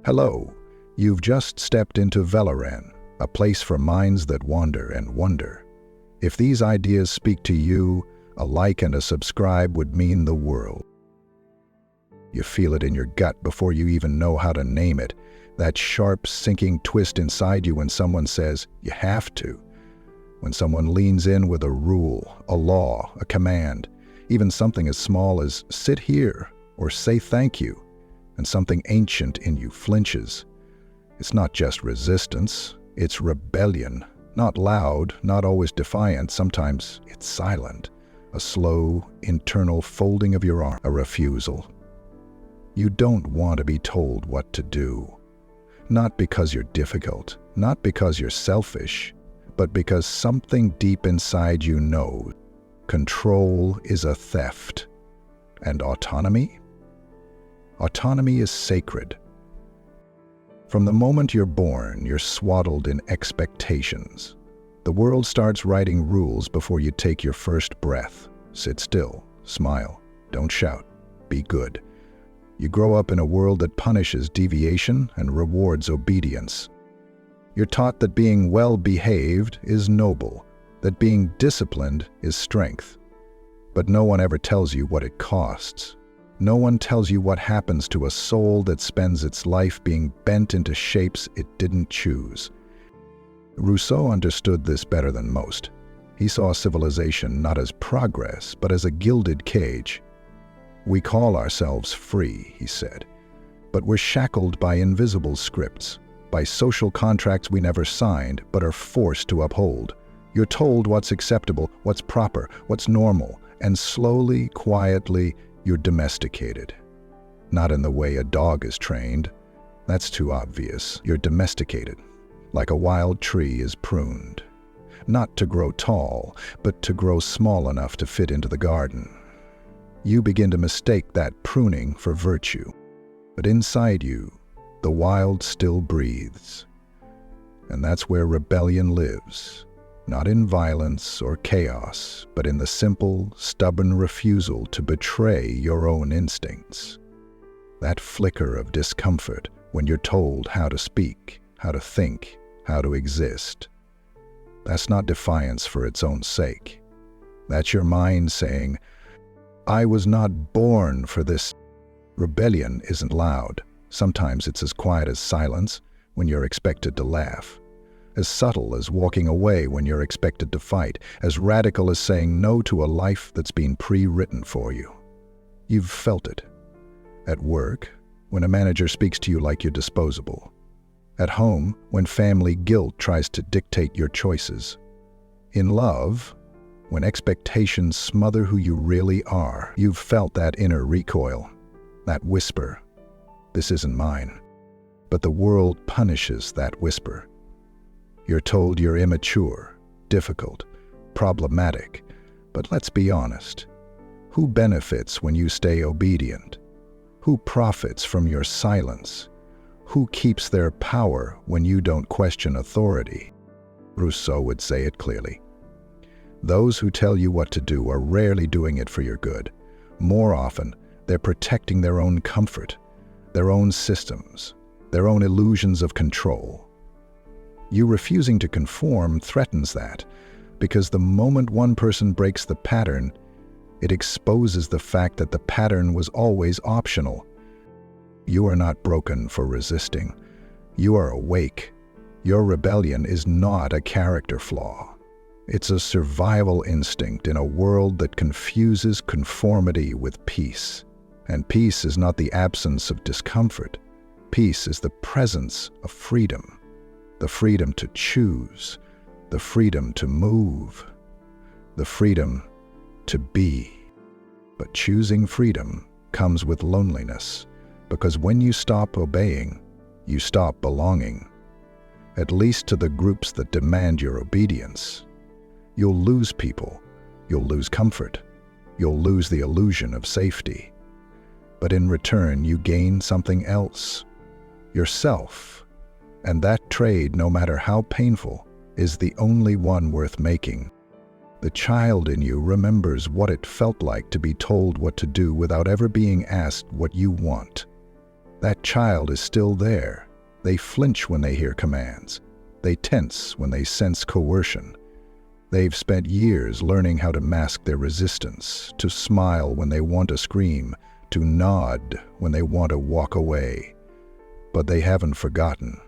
Hello, you've just stepped into Veloran, a place for minds that wander and wonder. If these ideas speak to you, a like and a subscribe would mean the world. You feel it in your gut before you even know how to name it, that sharp, sinking twist inside you when someone says, you have to. When someone leans in with a rule, a law, a command, even something as small as sit here or say thank you, and something ancient in you flinches. It's not just resistance, it's rebellion. Not loud, not always defiant, sometimes it's silent. A slow, internal folding of your arm, a refusal. You don't want to be told what to do. Not because you're difficult, not because you're selfish, but because something deep inside you knows control is a theft. And autonomy? Autonomy is sacred. From the moment you're born, you're swaddled in expectations. The world starts writing rules before you take your first breath. Sit still, smile, don't shout, be good. You grow up in a world that punishes deviation and rewards obedience. You're taught that being well-behaved is noble, that being disciplined is strength. But no one ever tells you what it costs. No one tells you what happens to a soul that spends its life being bent into shapes it didn't choose. Rousseau understood this better than most. He saw civilization not as progress, but as a gilded cage. We call ourselves free, he said, but we're shackled by invisible scripts, by social contracts we never signed but are forced to uphold. You're told what's acceptable, what's proper, what's normal, and slowly, quietly, you're domesticated. Not in the way a dog is trained. That's too obvious. You're domesticated, like a wild tree is pruned. Not to grow tall, but to grow small enough to fit into the garden. You begin to mistake that pruning for virtue. But inside you, the wild still breathes. And that's where rebellion lives. Not in violence or chaos, but in the simple, stubborn refusal to betray your own instincts. That flicker of discomfort when you're told how to speak, how to think, how to exist. That's not defiance for its own sake. That's your mind saying, I was not born for this. Rebellion isn't loud. Sometimes it's as quiet as silence when you're expected to laugh. As subtle as walking away when you're expected to fight, as radical as saying no to a life that's been pre-written for you. You've felt it. At work, when a manager speaks to you like you're disposable. At home, when family guilt tries to dictate your choices. In love, when expectations smother who you really are. You've felt that inner recoil, that whisper. This isn't mine. But the world punishes that whisper. You're told you're immature, difficult, problematic, but let's be honest. Who benefits when you stay obedient? Who profits from your silence? Who keeps their power when you don't question authority? Rousseau would say it clearly. Those who tell you what to do are rarely doing it for your good. More often, they're protecting their own comfort, their own systems, their own illusions of control. You refusing to conform threatens that, because the moment one person breaks the pattern, it exposes the fact that the pattern was always optional. You are not broken for resisting. You are awake. Your rebellion is not a character flaw. It's a survival instinct in a world that confuses conformity with peace. And peace is not the absence of discomfort. Peace is the presence of freedom. The freedom to choose, the freedom to move, the freedom to be. But choosing freedom comes with loneliness, because when you stop obeying, you stop belonging, at least to the groups that demand your obedience. You'll lose people, you'll lose comfort, you'll lose the illusion of safety. But in return, you gain something else, yourself. And that trade, no matter how painful, is the only one worth making. The child in you remembers what it felt like to be told what to do without ever being asked what you want. That child is still there. They flinch when they hear commands. They tense when they sense coercion. They've spent years learning how to mask their resistance, to smile when they want to scream, to nod when they want to walk away. But they haven't forgotten,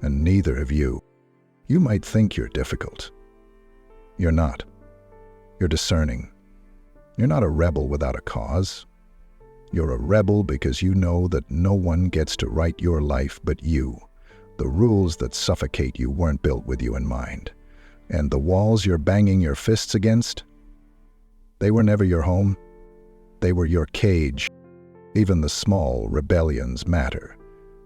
and neither have you. You might think you're difficult. You're not. You're discerning. You're not a rebel without a cause. You're a rebel because you know that no one gets to write your life but you. The rules that suffocate you weren't built with you in mind. And the walls you're banging your fists against, they were never your home. They were your cage. Even the small rebellions matter.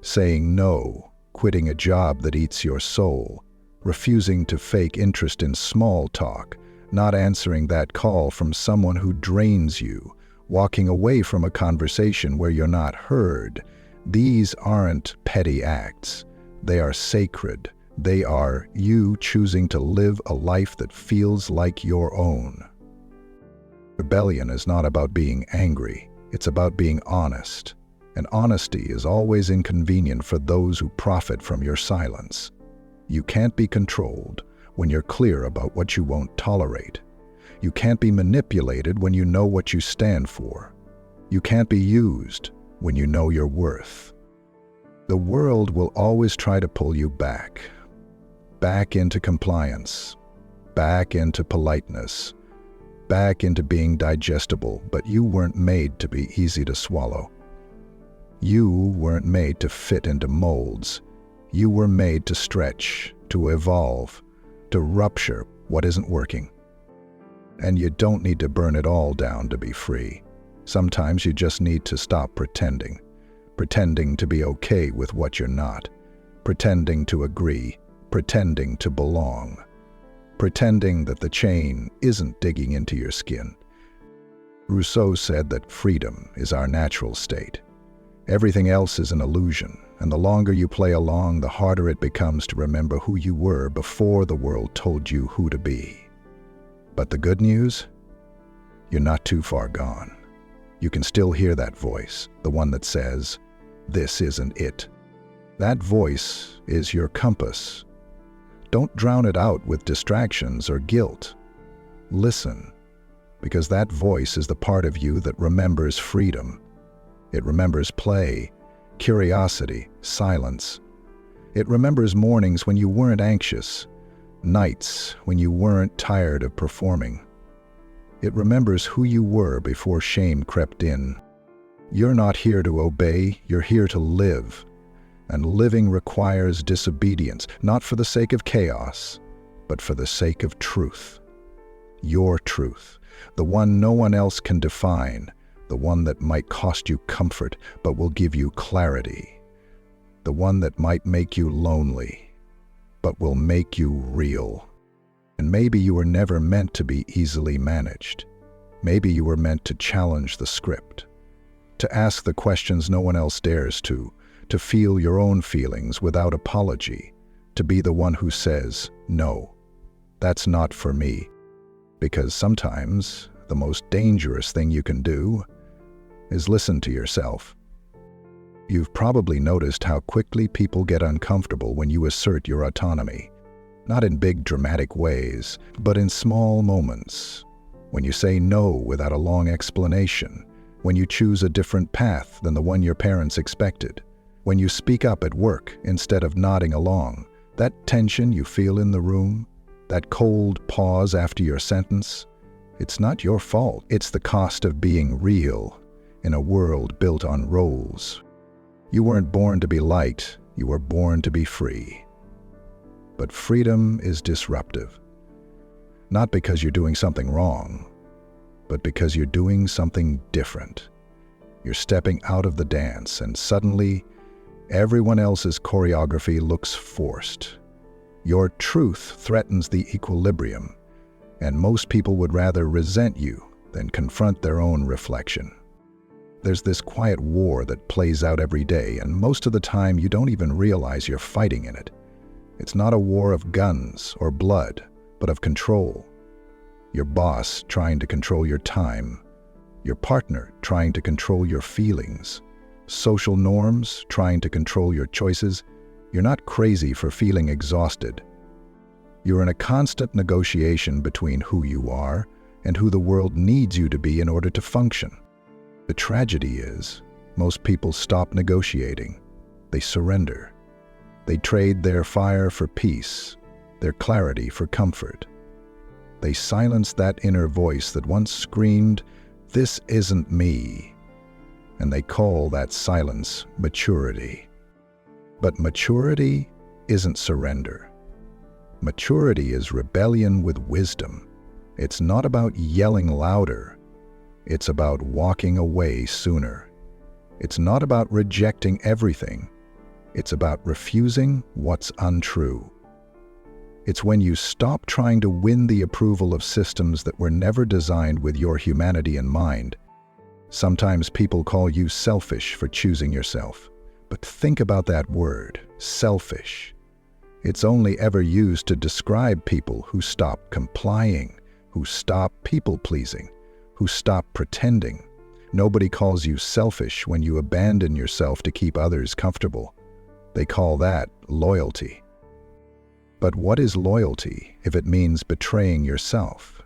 Saying no, quitting a job that eats your soul, refusing to fake interest in small talk, not answering that call from someone who drains you, walking away from a conversation where you're not heard. These aren't petty acts. They are sacred. They are you choosing to live a life that feels like your own. Rebellion is not about being angry. It's about being honest. And honesty is always inconvenient for those who profit from your silence. You can't be controlled when you're clear about what you won't tolerate. You can't be manipulated when you know what you stand for. You can't be used when you know your worth. The world will always try to pull you back into compliance, back into politeness, back into being digestible, but you weren't made to be easy to swallow. You weren't made to fit into molds. You were made to stretch, to evolve, to rupture what isn't working. And you don't need to burn it all down to be free. Sometimes you just need to stop pretending to be okay with what you're not, pretending to agree, pretending to belong, pretending that the chain isn't digging into your skin. Rousseau said that freedom is our natural state. Everything else is an illusion, and the longer you play along, the harder it becomes to remember who you were before the world told you who to be. But the good news? You're not too far gone. You can still hear that voice, the one that says, "This isn't it." That voice is your compass. Don't drown it out with distractions or guilt. Listen, because that voice is the part of you that remembers freedom. It remembers play, curiosity, silence. It remembers mornings when you weren't anxious, nights when you weren't tired of performing. It remembers who you were before shame crept in. You're not here to obey, you're here to live. And living requires disobedience, not for the sake of chaos, but for the sake of truth. Your truth, the one no one else can define, the one that might cost you comfort but will give you clarity, the one that might make you lonely but will make you real. And maybe you were never meant to be easily managed. Maybe you were meant to challenge the script, to ask the questions no one else dares to feel your own feelings without apology, to be the one who says, "No, that's not for me." Because sometimes the most dangerous thing you can do is listen to yourself. You've probably noticed how quickly people get uncomfortable when you assert your autonomy. Not in big dramatic ways, but in small moments. When you say no without a long explanation, when you choose a different path than the one your parents expected, when you speak up at work instead of nodding along, that tension you feel in the room, that cold pause after your sentence, it's not your fault. It's the cost of being real in a world built on roles. You weren't born to be liked, you were born to be free. But freedom is disruptive. Not because you're doing something wrong, but because you're doing something different. You're stepping out of the dance, and suddenly, everyone else's choreography looks forced. Your truth threatens the equilibrium, and most people would rather resent you than confront their own reflection. There's this quiet war that plays out every day, and most of the time you don't even realize you're fighting in it. It's not a war of guns or blood, but of control. Your boss trying to control your time, your partner trying to control your feelings, social norms, trying to control your choices, you're not crazy for feeling exhausted. You're in a constant negotiation between who you are and who the world needs you to be in order to function. The tragedy is, most people stop negotiating. They surrender. They trade their fire for peace, their clarity for comfort. They silence that inner voice that once screamed, "This isn't me." And they call that silence maturity. But maturity isn't surrender. Maturity is rebellion with wisdom. It's not about yelling louder. It's about walking away sooner. It's not about rejecting everything. It's about refusing what's untrue. It's when you stop trying to win the approval of systems that were never designed with your humanity in mind. Sometimes people call you selfish for choosing yourself. But think about that word, selfish. It's only ever used to describe people who stop complying, who stop people-pleasing, who stop pretending. Nobody calls you selfish when you abandon yourself to keep others comfortable. They call that loyalty. But what is loyalty if it means betraying yourself?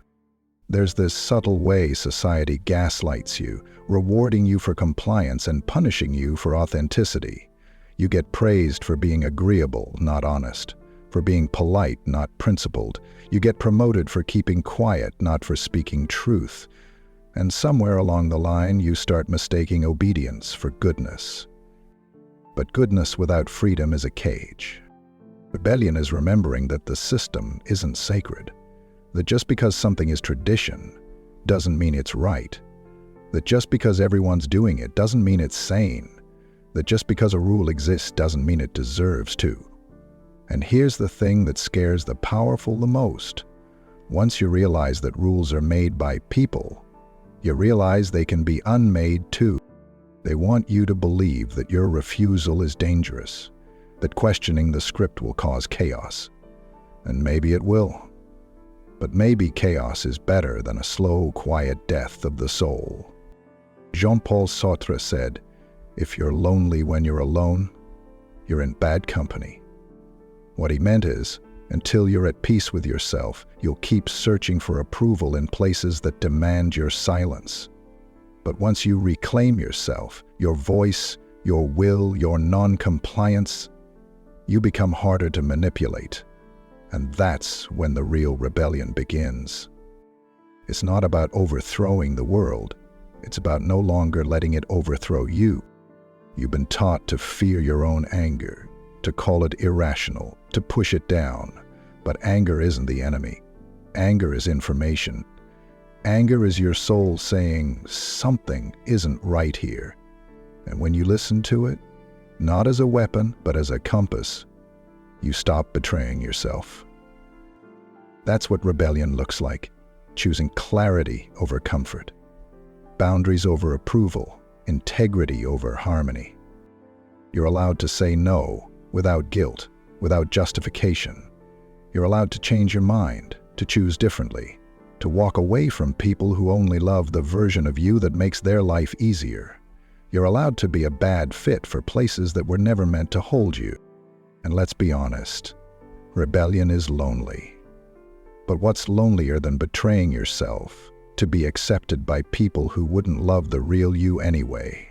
There's this subtle way society gaslights you, rewarding you for compliance and punishing you for authenticity. You get praised for being agreeable, not honest, for being polite, not principled. You get promoted for keeping quiet, not for speaking truth. And somewhere along the line, you start mistaking obedience for goodness. But goodness without freedom is a cage. Rebellion is remembering that the system isn't sacred, that just because something is tradition doesn't mean it's right, that just because everyone's doing it doesn't mean it's sane, that just because a rule exists doesn't mean it deserves to. And here's the thing that scares the powerful the most. Once you realize that rules are made by people, you realize they can be unmade too. They want you to believe that your refusal is dangerous, that questioning the script will cause chaos. And maybe it will. But maybe chaos is better than a slow, quiet death of the soul. Jean-Paul Sartre said, "If you're lonely when you're alone, you're in bad company." What he meant is, until you're at peace with yourself, you'll keep searching for approval in places that demand your silence. But once you reclaim yourself, your voice, your will, your non-compliance, you become harder to manipulate. And that's when the real rebellion begins. It's not about overthrowing the world. It's about no longer letting it overthrow you. You've been taught to fear your own anger, to call it irrational, to push it down. But anger isn't the enemy. Anger is information. Anger is your soul saying, something isn't right here. And when you listen to it, not as a weapon, but as a compass, you stop betraying yourself. That's what rebellion looks like, choosing clarity over comfort, boundaries over approval, integrity over harmony. You're allowed to say no without guilt, without justification. You're allowed to change your mind, to choose differently, to walk away from people who only love the version of you that makes their life easier. You're allowed to be a bad fit for places that were never meant to hold you. And let's be honest, rebellion is lonely. But what's lonelier than betraying yourself to be accepted by people who wouldn't love the real you anyway?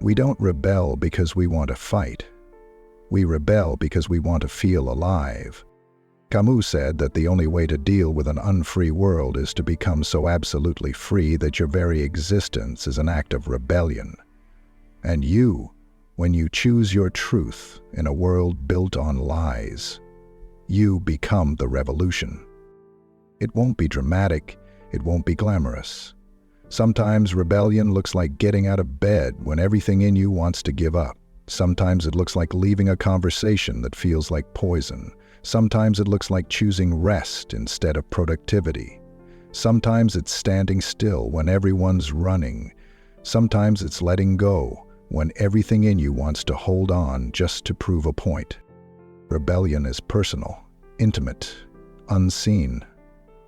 We don't rebel because we want to fight. We rebel because we want to feel alive. Camus said that the only way to deal with an unfree world is to become so absolutely free that your very existence is an act of rebellion. And you, when you choose your truth in a world built on lies, you become the revolution. It won't be dramatic, it won't be glamorous. Sometimes rebellion looks like getting out of bed when everything in you wants to give up. Sometimes it looks like leaving a conversation that feels like poison. Sometimes it looks like choosing rest instead of productivity. Sometimes it's standing still when everyone's running. Sometimes it's letting go when everything in you wants to hold on just to prove a point. Rebellion is personal, intimate, unseen,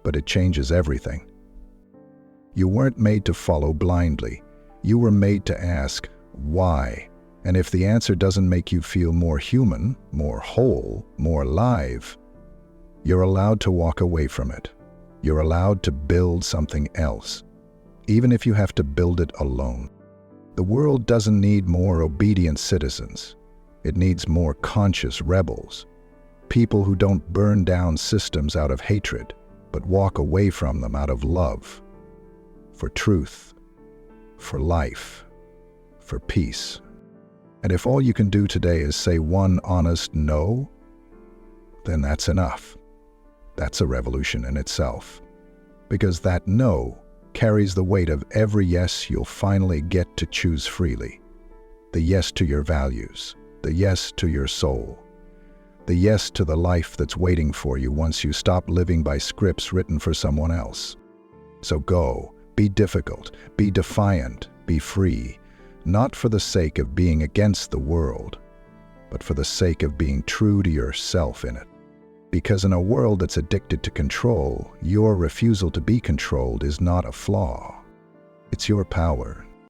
but it changes everything. You weren't made to follow blindly. You were made to ask, why? And if the answer doesn't make you feel more human, more whole, more alive, you're allowed to walk away from it. You're allowed to build something else, even if you have to build it alone. The world doesn't need more obedient citizens. It needs more conscious rebels. People who don't burn down systems out of hatred, but walk away from them out of love. For truth, for life, for peace. And if all you can do today is say one honest no, then that's enough. That's a revolution in itself. Because that no carries the weight of every yes you'll finally get to choose freely. The yes to your values, the yes to your soul, the yes to the life that's waiting for you once you stop living by scripts written for someone else. So go, be difficult, be defiant, be free, not for the sake of being against the world, but for the sake of being true to yourself in it. Because in a world that's addicted to control, your refusal to be controlled is not a flaw. It's your power.